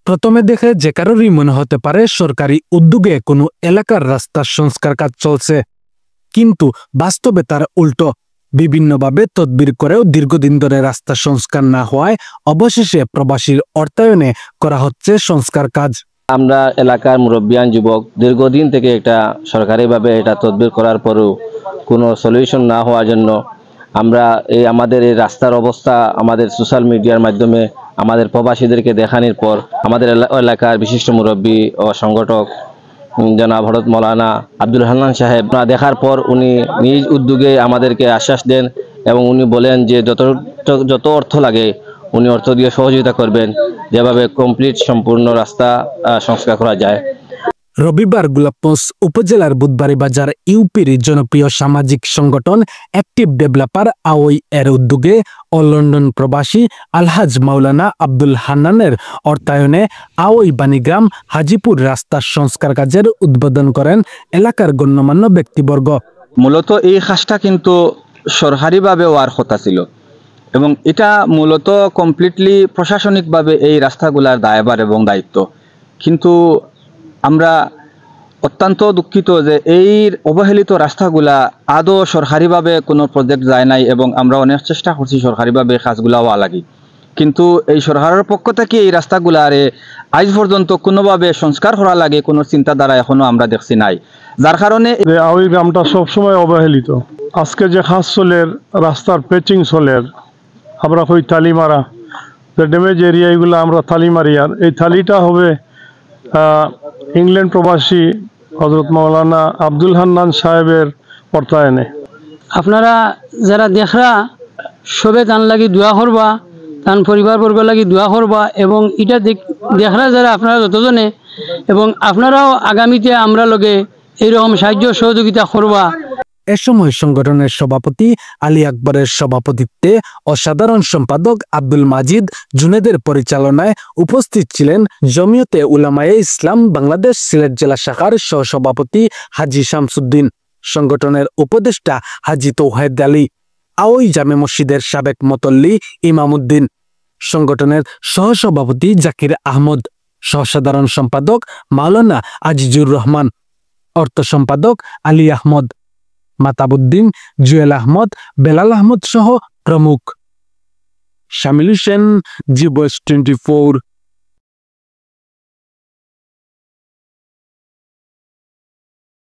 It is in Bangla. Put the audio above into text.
প্রথমে দেখে যে কারোরই মনে হতে পারে সরকারি উদ্যোগে কোনো এলাকার রাস্তার সংস্কার কাজ চলছে, কিন্তু বাস্তবে তার উল্টো। বিভিন্নভাবে তদবির করেও দীর্ঘদিন ধরে রাস্তা সংস্কার না হওয়ায় অবশেষে প্রবাসীর অর্থায়নে করা হচ্ছে সংস্কার কাজ। আমরা এলাকার মুরব্বিয়ান যুবক দীর্ঘদিন থেকে এটা সরকারিভাবে এটা তদবির করার পরেও কোনো সলিউশন না হওয়ার জন্য আমরা আমাদের এই রাস্তার অবস্থা আমাদের সোশ্যাল মিডিয়ার মাধ্যমে আমাদের প্রবাসীদেরকে দেখানোর পর আমাদের এলাকার বিশিষ্ট মুরব্বী ও সংগঠক জনাব হযরত মাওলানা আব্দুল হান্নান সাহেব দেখার পর উনি নিজ উদ্যোগে আমাদেরকে আশ্বাস দেন এবং উনি বলেন যে যত অর্থ লাগে উনি অর্থ দিয়ে সহযোগিতা করবেন, যেভাবে কমপ্লিট সম্পূর্ণ রাস্তা সংস্কার করা যায়। রবিবার গোলাপগঞ্জ উপজেলার বুধবাড়ী বাজার ইউপির জনপ্রিয় সামাজিক সংগঠন অ্যাক্টিভ ডেভেলপার আওই এর উদ্যোগে ও লন্ডন প্রবাসী আলহাজ মাওলানা আব্দুল হান্নানের অর্থায়নে আওই বাণীগ্রাম হাজিপুর রাস্তার সংস্কার কাজের উদ্বোধন করেন এলাকার গণ্যমান্য ব্যক্তিবর্গ। মূলত এই কাজটা কিন্তু সরকারিভাবে হওয়ার কথা ছিল এবং এটা মূলত কমপ্লিটলি প্রশাসনিকভাবে এই রাস্তাগুলার দায়ভার এবং দায়িত্ব, কিন্তু আমরা অত্যন্ত দুঃখিত যে এই অবহেলিত রাস্তাগুলা আদৌ সরকারিভাবে কোনো প্রজেক্ট যায় নাই এবং আমরা অনেক চেষ্টা করছি সরকারিভাবে কাজগুলা হওয়া লাগি, কিন্তু এই সরকারের পক্ষ থেকে এই রাস্তাগুলারে আজ পর্যন্ত কোনোভাবে সংস্কার করা লাগে কোনো চিন্তাধারা এখনো আমরা দেখছি নাই, যার কারণে আওই গ্রামটা সবসময় অবহেলিত। আজকে যে খাস চলের রাস্তার পেচিং চলের আমরা কই থালি মারা, যে ড্যামেজ এরিয়া এগুলো আমরা থালি মারি, আর এই থালিটা হবে ইংল্যান্ড প্রবাসী হযরত মাওলানা আব্দুল হান্নান সাহেবের অর্থায়নে। আপনারা যারা দেখরা সবে তান লাগি দোয়া করবা, তান পরিবারবর্গ লাগি দোয়া করবা এবং এটা দেখরা যারা আপনারা যতজনে এবং আপনারাও আগামীতে আমরা লগে এইরকম সাহায্য সহযোগিতা করবা। এ সময় সংগঠনের সভাপতি আলী আকবরের সভাপতিত্বে ও সাধারণ সম্পাদক আব্দুল মাজিদ জুনেদের পরিচালনায় উপস্থিত ছিলেন জমিয়তে উলামায়ে ইসলাম বাংলাদেশ সিলেট জেলা শাখার সহসভাপতি হাজী শামসুদ্দিন, সংগঠনের উপদেষ্টা হাজী তৌহিদ আলী, আওই জামে মসজিদের সাবেক মুতল্লী ইমামউদ্দিন, সংগঠনের সহসভাপতি জাকির আহমদ, সহসাধারণ সম্পাদক মাওলানা আজিজুর রহমান, অর্থ সম্পাদক আলী আহমদ, মাতাবুদ্দিন, জুয়েল আহমদ, বেলাল আহমদ সহ প্রমুখ। শামিল হোসেন, জি বয়েস 24।